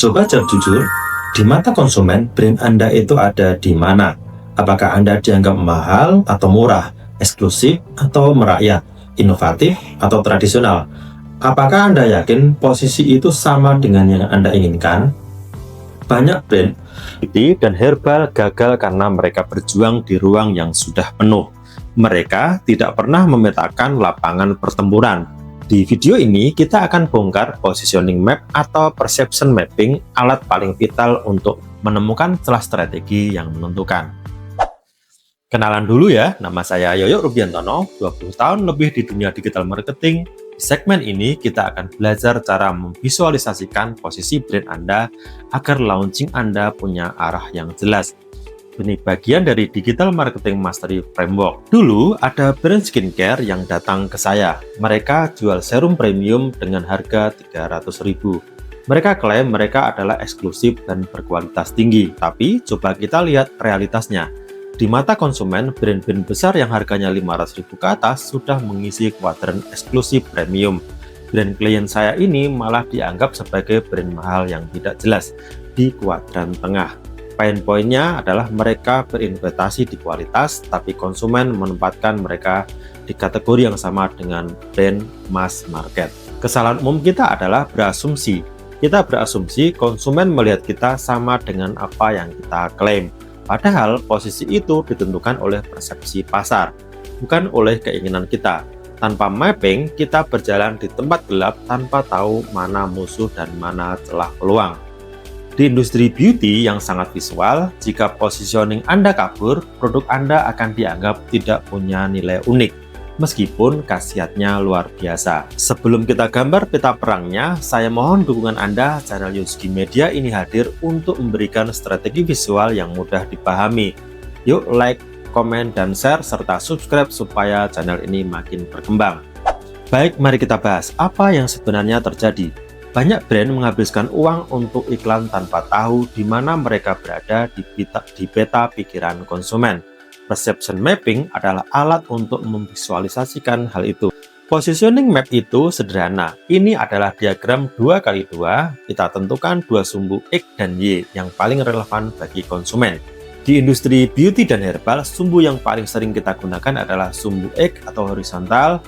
Coba jawab jujur, di mata konsumen, brand Anda itu ada di mana? Apakah Anda dianggap mahal atau murah, eksklusif atau merakyat, inovatif atau tradisional? Apakah Anda yakin posisi itu sama dengan yang Anda inginkan? Banyak brand beauty dan herbal gagal karena mereka berjuang di ruang yang sudah penuh. Mereka tidak pernah memetakan lapangan pertempuran. Di video ini, kita akan bongkar positioning map atau perception mapping, alat paling vital untuk menemukan celah strategi yang menentukan. Kenalan dulu ya, nama saya Yoyo Rubiantono, 20 tahun lebih di dunia digital marketing. Di segmen ini, kita akan belajar cara memvisualisasikan posisi brand Anda agar launching Anda punya arah yang jelas. Ini bagian dari Digital Marketing Mastery Framework. Dulu ada brand skincare yang datang ke saya. Mereka jual serum premium dengan harga 300.000. Mereka klaim mereka adalah eksklusif dan berkualitas tinggi. Tapi coba kita lihat realitasnya. Di mata konsumen, brand-brand besar yang harganya 500.000 ke atas sudah mengisi kuadran eksklusif premium. Brand klien saya ini malah dianggap sebagai brand mahal yang tidak jelas di kuadran tengah. Poin-poinnya adalah mereka berinvestasi di kualitas, tapi konsumen menempatkan mereka di kategori yang sama dengan brand mass market. Kesalahan umum kita adalah berasumsi. Kita berasumsi konsumen melihat kita sama dengan apa yang kita klaim. Padahal posisi itu ditentukan oleh persepsi pasar, bukan oleh keinginan kita. Tanpa mapping, kita berjalan di tempat gelap tanpa tahu mana musuh dan mana celah peluang. Di industri beauty yang sangat visual, jika positioning Anda kabur, produk Anda akan dianggap tidak punya nilai unik, meskipun khasiatnya luar biasa. Sebelum kita gambar peta perangnya, saya mohon dukungan Anda. Channel Yuski Media ini hadir untuk memberikan strategi visual yang mudah dipahami. Yuk like, komen, dan share, serta subscribe supaya channel ini makin berkembang. Baik, mari kita bahas apa yang sebenarnya terjadi. Banyak brand menghabiskan uang untuk iklan tanpa tahu di mana mereka berada di peta pikiran konsumen. Perception mapping adalah alat untuk memvisualisasikan hal itu. Positioning map itu sederhana. Ini adalah diagram 2x2. Kita tentukan dua sumbu X dan Y yang paling relevan bagi konsumen. Di industri beauty dan herbal, sumbu yang paling sering kita gunakan adalah sumbu X atau horizontal,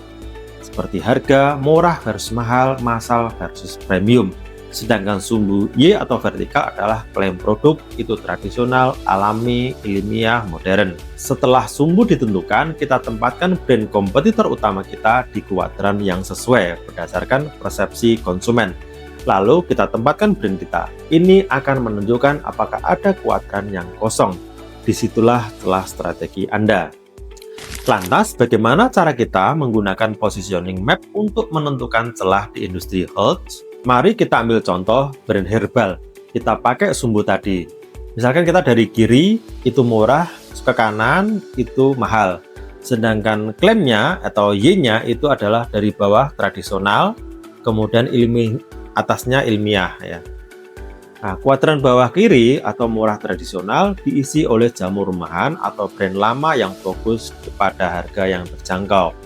seperti harga, murah versus mahal, massal versus premium. Sedangkan sumbu Y atau vertikal adalah klaim produk, itu tradisional, alami, ilmiah, modern. Setelah sumbu ditentukan, kita tempatkan brand kompetitor utama kita di kuadran yang sesuai berdasarkan persepsi konsumen. Lalu kita tempatkan brand kita. Ini akan menunjukkan apakah ada kuadran yang kosong. Disitulah celah strategi Anda. Lantas, bagaimana cara kita menggunakan positioning map untuk menentukan celah di industri health? Mari kita ambil contoh brand herbal. Kita pakai sumbu tadi. Misalkan kita dari kiri, itu murah, ke kanan, itu mahal. Sedangkan klaimnya atau Y-nya itu adalah dari bawah tradisional, kemudian atasnya ilmiah. Ya. Nah, kuadran bawah kiri atau murah tradisional diisi oleh jamu rumahan atau brand lama yang fokus kepada harga yang terjangkau.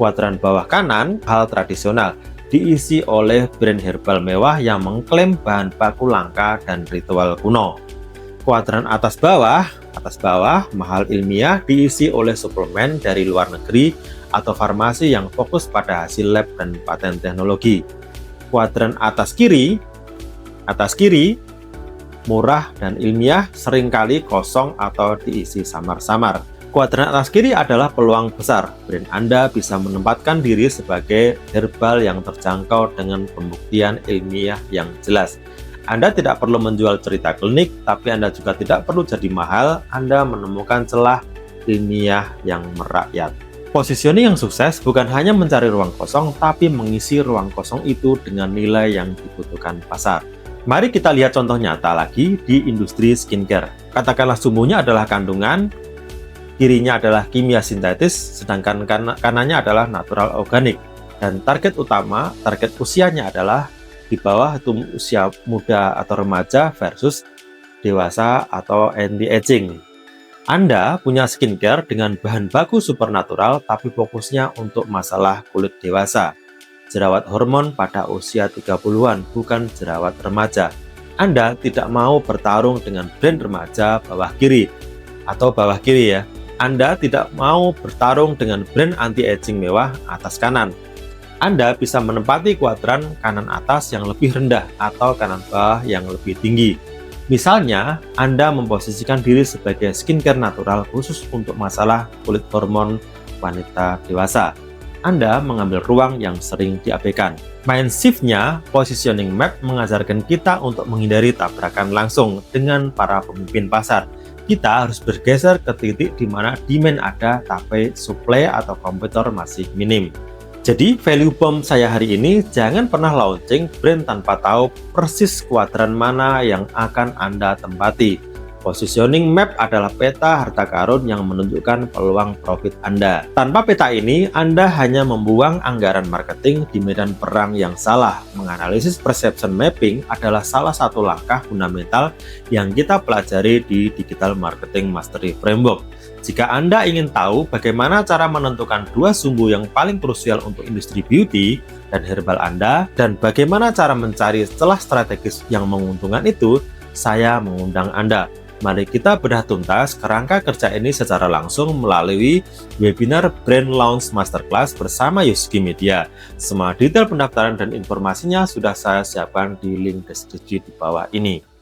Kuadran bawah kanan, hal tradisional, diisi oleh brand herbal mewah yang mengklaim bahan baku langka dan ritual kuno. Kuadran atas bawah, mahal ilmiah, diisi oleh suplemen dari luar negeri atau farmasi yang fokus pada hasil lab dan paten teknologi. Kuadran atas kiri, murah dan ilmiah, seringkali kosong atau diisi samar-samar. Kuadran atas kiri adalah peluang besar. Brand Anda bisa menempatkan diri sebagai herbal yang terjangkau dengan pembuktian ilmiah yang jelas. Anda tidak perlu menjual cerita klinik, tapi Anda juga tidak perlu jadi mahal. Anda menemukan celah ilmiah yang merakyat. Positioning yang sukses bukan hanya mencari ruang kosong, tapi mengisi ruang kosong itu dengan nilai yang dibutuhkan pasar. Mari kita lihat contoh nyata lagi di industri skincare. Katakanlah sumbunya adalah kandungan, kirinya adalah kimia sintetis, sedangkan kanannya adalah natural organik. Dan target usianya adalah di bawah itu usia muda atau remaja versus dewasa atau anti-aging. Anda punya skincare dengan bahan baku supernatural, tapi fokusnya untuk masalah kulit dewasa. Jerawat hormon pada usia 30-an, bukan jerawat remaja. Anda tidak mau bertarung dengan brand remaja bawah kiri atau bawah kiri ya. Anda tidak mau bertarung dengan brand anti-aging mewah atas kanan. Anda bisa menempati kuadran kanan atas yang lebih rendah atau kanan bawah yang lebih tinggi. Misalnya, Anda memposisikan diri sebagai skincare natural khusus untuk masalah kulit hormon wanita dewasa. Anda mengambil ruang yang sering diabaikan. Main shift-nya, positioning map mengajarkan kita untuk menghindari tabrakan langsung dengan para pemimpin pasar. Kita harus bergeser ke titik di mana demand ada tapi supply atau kompetitor masih minim. Jadi value bomb saya hari ini, jangan pernah launching brand tanpa tahu persis kuadran mana yang akan Anda tempati. Positioning map adalah peta harta karun yang menunjukkan peluang profit Anda. Tanpa peta ini, Anda hanya membuang anggaran marketing di medan perang yang salah. Menganalisis perception mapping adalah salah satu langkah fundamental yang kita pelajari di Digital Marketing Mastery Framework. Jika Anda ingin tahu bagaimana cara menentukan dua sumbu yang paling krusial untuk industri beauty dan herbal Anda, dan bagaimana cara mencari celah strategis yang menguntungkan itu, saya mengundang Anda. Mari kita bedah tuntas kerangka kerja ini secara langsung melalui webinar Brand Launch Masterclass bersama Yosugi Media. Semua detail pendaftaran dan informasinya sudah saya siapkan di link deskripsi di bawah ini.